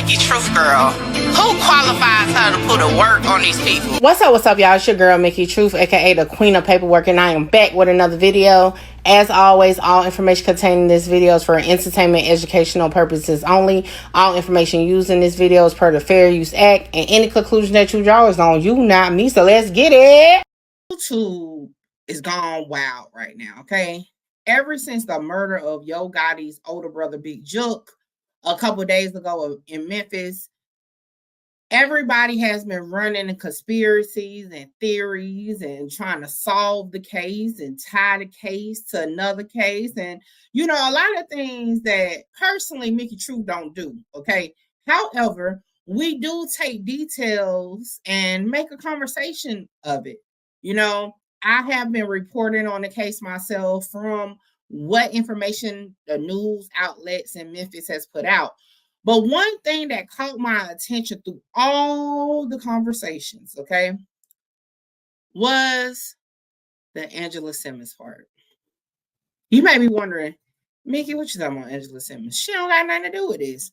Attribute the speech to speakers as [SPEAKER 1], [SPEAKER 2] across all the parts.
[SPEAKER 1] Mickey Truth Girl. Who qualifies her to put a work on these people?
[SPEAKER 2] What's up, y'all? It's your girl, Mickey Truth, aka the Queen of Paperwork, and I am back with another video. As always, all information contained in this video is for entertainment, educational purposes only. All information used in this video is per the Fair Use Act, and any conclusion that you draw is on you, not me. So let's get it.
[SPEAKER 3] YouTube is gone wild right now, okay? Ever since the murder of Yo Gotti's older brother, Big Jook, a couple days ago in Memphis, everybody has been running conspiracies and theories and trying to solve the case and tie the case to another case. And, you know, a lot of things that personally Mickey Truth don't do, okay? However, we do take details and make a conversation of it. You know, I have been reporting on the case myself from what information the news outlets in Memphis has put out. But one thing that caught my attention through all the conversations, okay, was the Angela Simmons part. You may be wondering, Mickey, what you talking about Angela Simmons? She don't got nothing to do with this.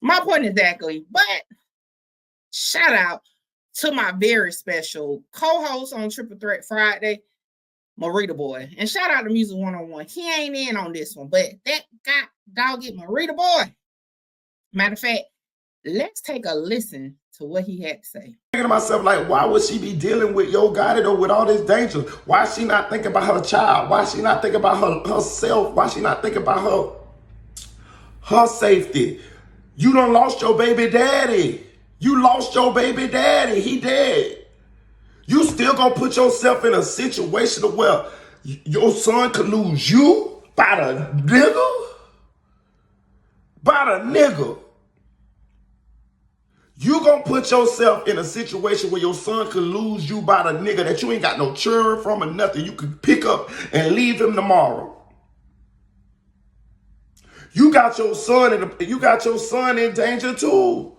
[SPEAKER 3] My point exactly. But shout out to my very special co-host on Triple Threat Friday, Marita Boy. And shout out to Music 101. He ain't in on this one, but that dog get Marita Boy. Matter of fact, let's take a listen to what he had to say.
[SPEAKER 4] Thinking to myself, like, why would she be dealing with Yo Gotti though with all this danger? Why is she not thinking about her child? Why is she not thinking about herself? Why is she not thinking about her safety? You done lost your baby daddy. You lost your baby daddy. He dead. You still gonna put yourself in a situation where your son could lose you by the nigga? By the nigga. You gonna put yourself in a situation where your son could lose you by the nigga that you ain't got no children from or nothing. You could pick up and leave him tomorrow. You got your son in danger too.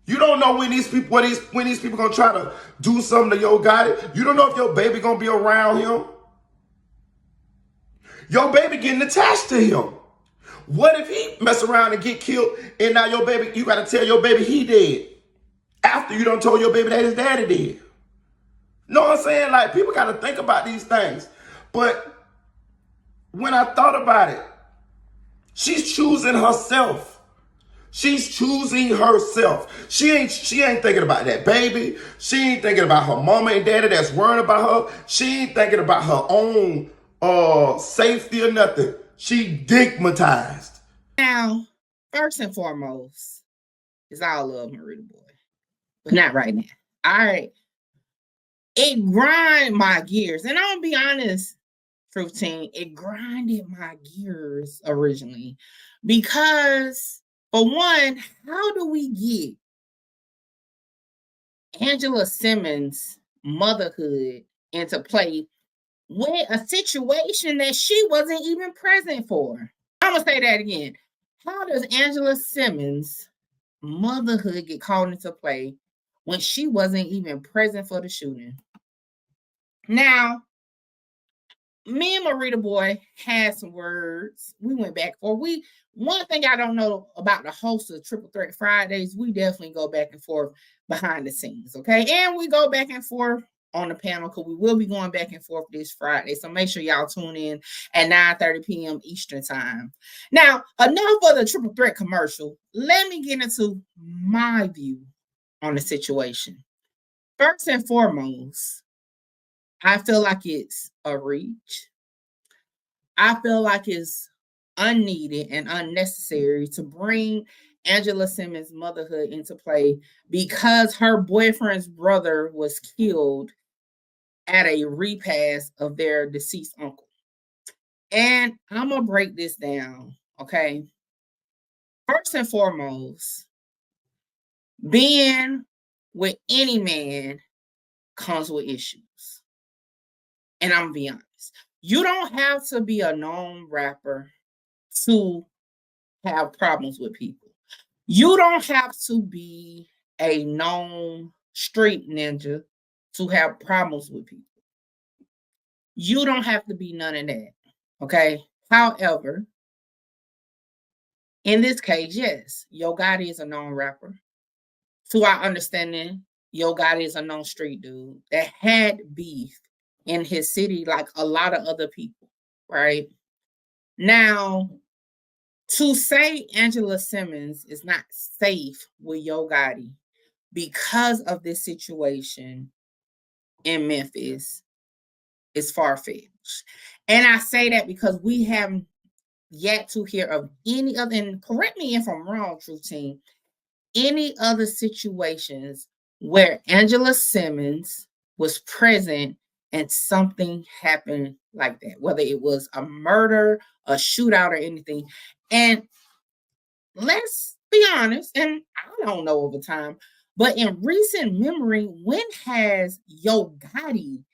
[SPEAKER 4] You don't know when these people gonna try to do something to Yo Gotti. You don't know if your baby gonna be around him. Your baby getting attached to him. What if he mess around and get killed and now your baby, you gotta tell your baby he dead after you done told your baby that his daddy dead? Know what I'm saying? Like, people gotta think about these things. But when I thought about it, she's choosing herself. She's choosing herself. She ain't thinking about that baby. She ain't thinking about her mama and daddy that's worried about her. She ain't thinking about her own safety or nothing. She stigmatized.
[SPEAKER 3] Now, first and foremost, is I love Marita Boy, but not right now. All right. It grind my gears. And I'm gonna be honest, Truth Team, it grinded my gears originally. Because, for one, how do we get Angela Simmons' motherhood into play with a situation that she wasn't even present for? I'm going to say that again. How does Angela Simmons' motherhood get called into play when she wasn't even present for the shooting? Now, me and Marita Boy had some words. We went back for one thing I don't know about the host of Triple Threat Fridays, we definitely go back and forth behind the scenes, okay? And we go back and forth on the panel because we will be going back and forth this Friday. So make sure y'all tune in at 9:30 p.m. Eastern time. Now, enough of the Triple Threat commercial. Let me get into my view on the situation. First and foremost, I feel like it's a reach. I feel like it's unneeded and unnecessary to bring Angela Simmons' motherhood into play because her boyfriend's brother was killed at a repast of their deceased uncle. And I'm going to break this down, okay? First and foremost, being with any man comes with issues. And I'm going to be honest. You don't have to be a known rapper to have problems with people. You don't have to be a known street ninja to have problems with people. You don't have to be none of that, okay? However, In this case, yes, Yo Gotti is a known rapper. To our understanding, Yo Gotti is a known street dude that had beef in his city like a lot of other people, right? Now, to say Angela Simmons is not safe with Yo Gotti because of this situation in Memphis is far-fetched. And I say that because we haven't yet to hear of any other, and correct me if I'm wrong, Truth Team, any other situations where Angela Simmons was present and something happened like that, whether it was a murder, a shootout, or anything. And let's be honest, and I don't know over time, but in recent memory, when has Yo Gotti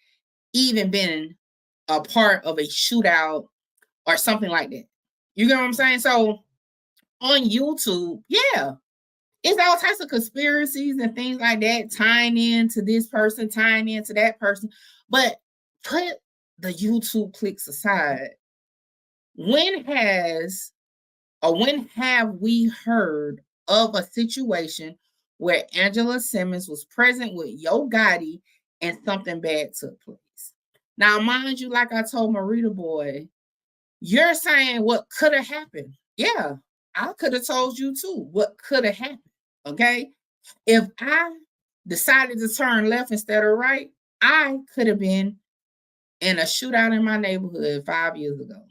[SPEAKER 3] even been a part of a shootout or something like that? You get what I'm saying? So on YouTube, yeah, it's all types of conspiracies and things like that, tying into this person, tying into that person. But put the YouTube clicks aside. When have we heard of a situation where Angela Simmons was present with Yo Gotti and something bad took place? Now, mind you, like I told Marita Boy, you're saying what could have happened. Yeah, I could have told you too what could have happened. Okay. If I decided to turn left instead of right, I could have been in a shootout in my neighborhood 5 years ago.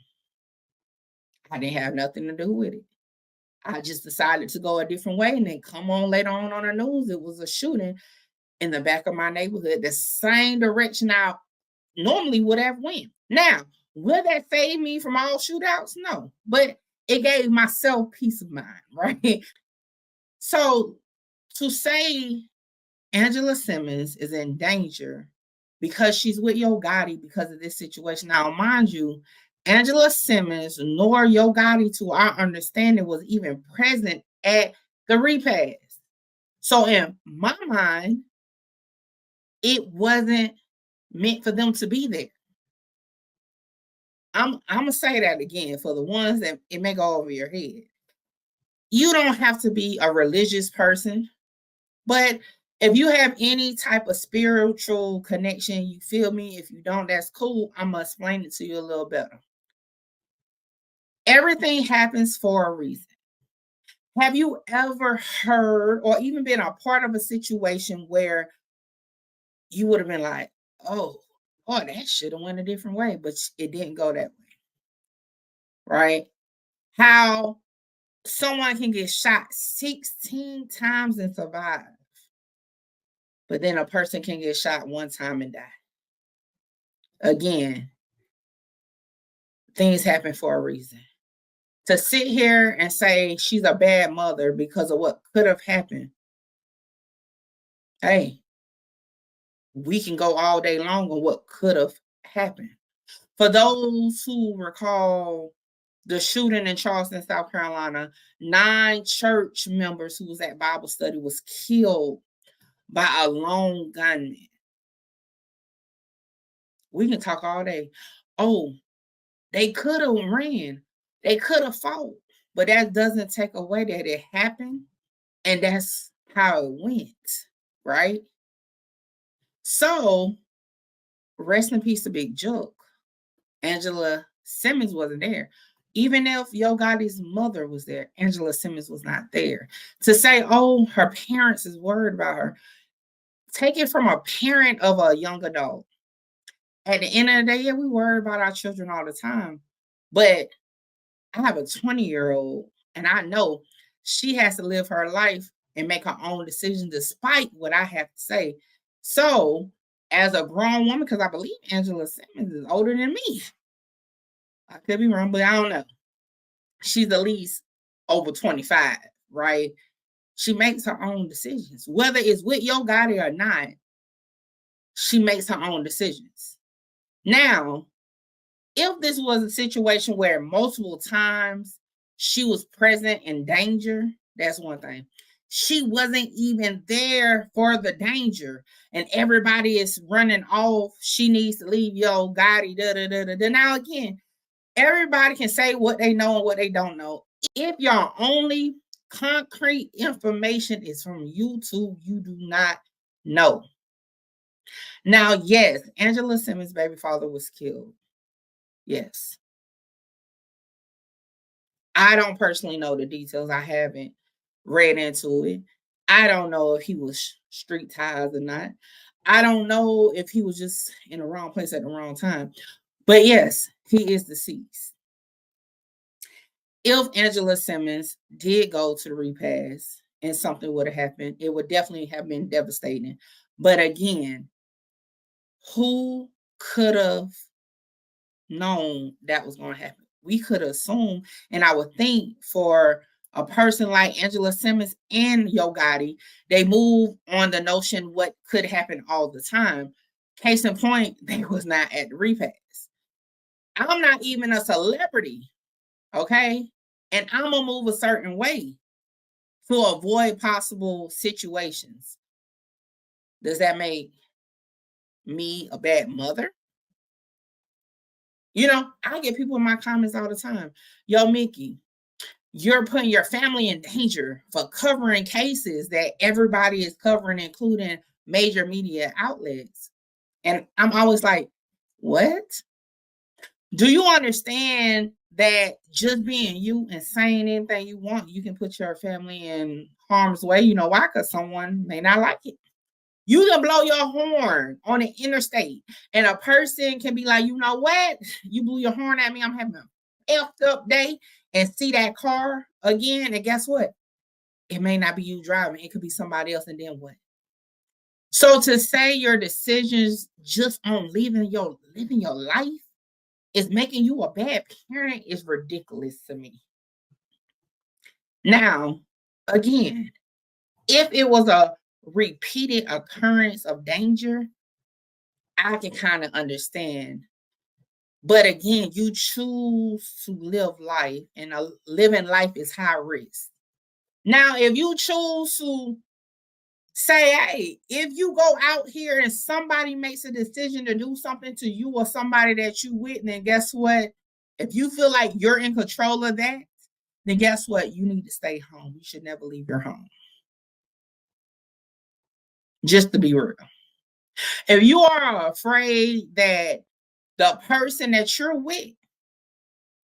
[SPEAKER 3] I didn't have nothing to do with it. I just decided to go a different way, and then come on later on the news, it was a shooting in the back of my neighborhood, the same direction I normally would have went. Now, will that save me from all shootouts? No, but it gave myself peace of mind, right? So to say Angela Simmons is in danger because she's with Yo Gotti because of this situation. Now, mind you, Angela Simmons nor Yo Gotti, to our understanding, was even present at the repast. So in my mind, it wasn't meant for them to be there. I'm gonna say that again for the ones that it may go over your head. You don't have to be a religious person, but if you have any type of spiritual connection, you feel me? If you don't, that's cool. I'm gonna explain it to you a little better. Everything happens for a reason. Have you ever heard or even been a part of a situation where you would have been like, oh, boy, that should have went a different way, but it didn't go that way, right? How someone can get shot 16 times and survive, but then a person can get shot one time and die. Again, things happen for a reason. To sit here and say she's a bad mother because of what could have happened, hey, we can go all day long on what could have happened. For those who recall the shooting in Charleston, South Carolina, 9 church members who was at Bible study was killed by a lone gunman. We can talk all day. Oh, they could have ran. They could have fought. But that doesn't take away that it happened. And that's how it went, right? So, rest in peace to Big Joke. Angela Simmons wasn't there. Even if Yo Gotti's mother was there, Angela Simmons was not there. To say, oh, her parents is worried about her, take it from a parent of a young adult. At the end of the day, yeah, we worry about our children all the time. But I have a 20-year-old, and I know she has to live her life and make her own decisions despite what I have to say. So, as a grown woman, because I believe Angela Simmons is older than me. I could be wrong, but I don't know. She's at least over 25, right? She makes her own decisions. Whether it's with Yo Gotti or not, she makes her own decisions. Now, if this was a situation where multiple times she was present in danger, that's one thing. She wasn't even there for the danger, and everybody is running off. She needs to leave Yo Gotti. Now, again, everybody can say what they know and what they don't know. If your only concrete information is from YouTube, you do not know. Now, yes, Angela Simmons' baby father was killed. Yes. I don't personally know the details. I haven't read into it. I don't know if he was street ties or not. I don't know if he was just in the wrong place at the wrong time. But yes, he is deceased. If Angela Simmons did go to the repass and something would have happened, it would definitely have been devastating. But again, who could have known that was going to happen? We could assume, and I would think for a person like Angela Simmons and Yo Gotti, they move on the notion what could happen all the time. Case in point, they was not at the repass. I'm not even a celebrity, okay? And I'm gonna move a certain way to avoid possible situations. Does that make me a bad mother? You know, I get people in my comments all the time. Yo, Mickey, you're putting your family in danger for covering cases that everybody is covering, including major media outlets. And I'm always like, what? Do you understand that just being you and saying anything you want, you can put your family in harm's way? You know why? Because someone may not like it. You can blow your horn on the interstate, and a person can be like, you know what? You blew your horn at me. I'm having an effed up day, and see that car again. And guess what? It may not be you driving. It could be somebody else. And then what? So to say your decisions just on living your life is making you a bad parent is ridiculous to me. Now, again, if it was a repeated occurrence of danger, I can kind of understand. But again, you choose to live life, and living life is high risk. Now, if you choose to say, hey, if you go out here and somebody makes a decision to do something to you or somebody that you with, then guess what? If you feel like you're in control of that, then guess what? You need to stay home. You should never leave your home. Just to be real. If you are afraid that the person that you're with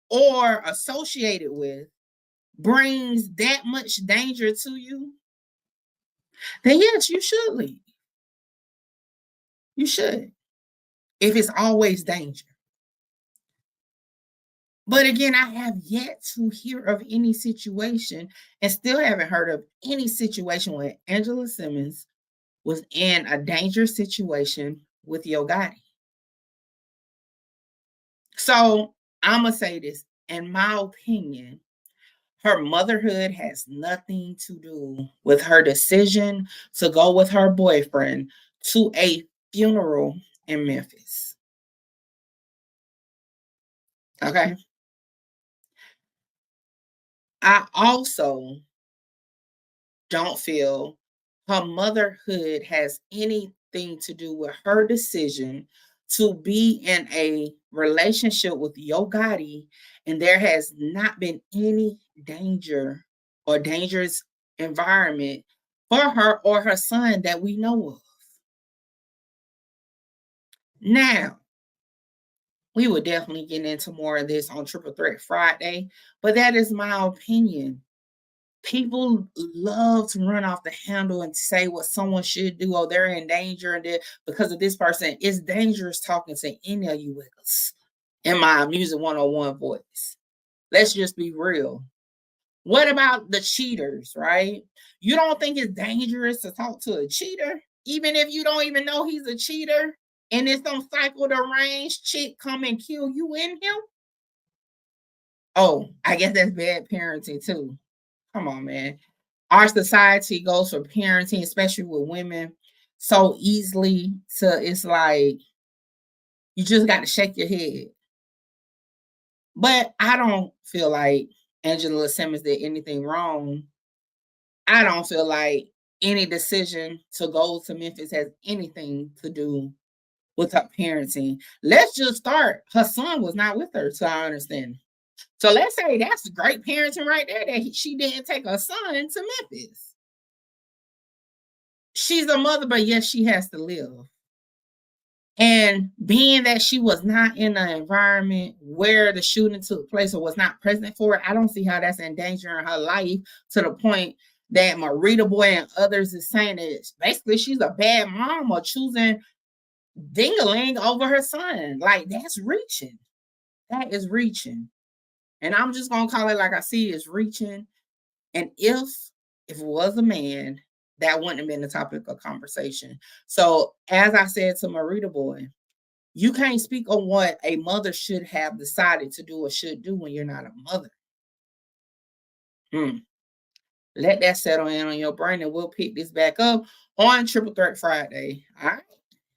[SPEAKER 3] or associated with brings that much danger to you, then yes, you should leave. You should. If it's always danger. But again, I have yet to hear of any situation and still haven't heard of any situation where Angela Simmons was in a dangerous situation with Yo Gotti. So I'm going to say this. In my opinion, her motherhood has nothing to do with her decision to go with her boyfriend to a funeral in Memphis. Okay. I also don't feel her motherhood has anything to do with her decision to be in a relationship with Yo Gotti, and there has not been any danger or dangerous environment for her or her son that we know of. Now, we will definitely get into more of this on Triple Threat Friday, but that is my opinion. People love to run off the handle and say what someone should do, or they're in danger and because of this person. It's dangerous talking to any of you wiggles in my Music 101 voice. Let's just be real. What about the cheaters, right? You don't think it's dangerous to talk to a cheater? Even if you don't even know he's a cheater and it's some cycle the range chick come and kill you in him? Oh, I guess that's bad parenting too. Come on, man. Our society goes for parenting, especially with women, so easily to it's like you just got to shake your head. But I don't feel like Angela Simmons did anything wrong. I don't feel like any decision to go to Memphis has anything to do with her parenting. Let's just start. Her son was not with her, so I understand. So let's say that's great parenting right there that she didn't take her son to Memphis. She's a mother, but yes, she has to live. And being that she was not in an environment where the shooting took place or was not present for it, I don't see how that's endangering her life to the point that Marita Boy and others is saying that basically she's a bad mom or choosing Ding-a-ling over her son. Like, that's reaching. That is reaching. And I'm just going to call it like I see it, is reaching. And if it was a man, that wouldn't have been the topic of conversation. So as I said to Marita Boy, you can't speak on what a mother should have decided to do or should do when you're not a mother. Let that settle in on your brain, and we'll pick this back up on Triple Threat Friday. All right.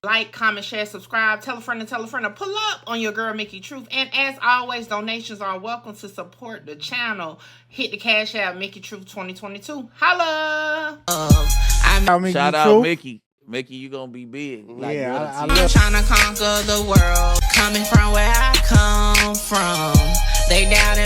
[SPEAKER 2] Like, comment, share, subscribe, tell a friend to pull up on your girl Mickey Truth. And as always, donations are welcome to support the channel. Hit the Cash App, Mickey Truth 2022. Holla!
[SPEAKER 5] Shout out Mickey. Mickey, you gonna be big. Like,
[SPEAKER 1] yeah, I'm trying to conquer the world. Coming from where I come from. They doubted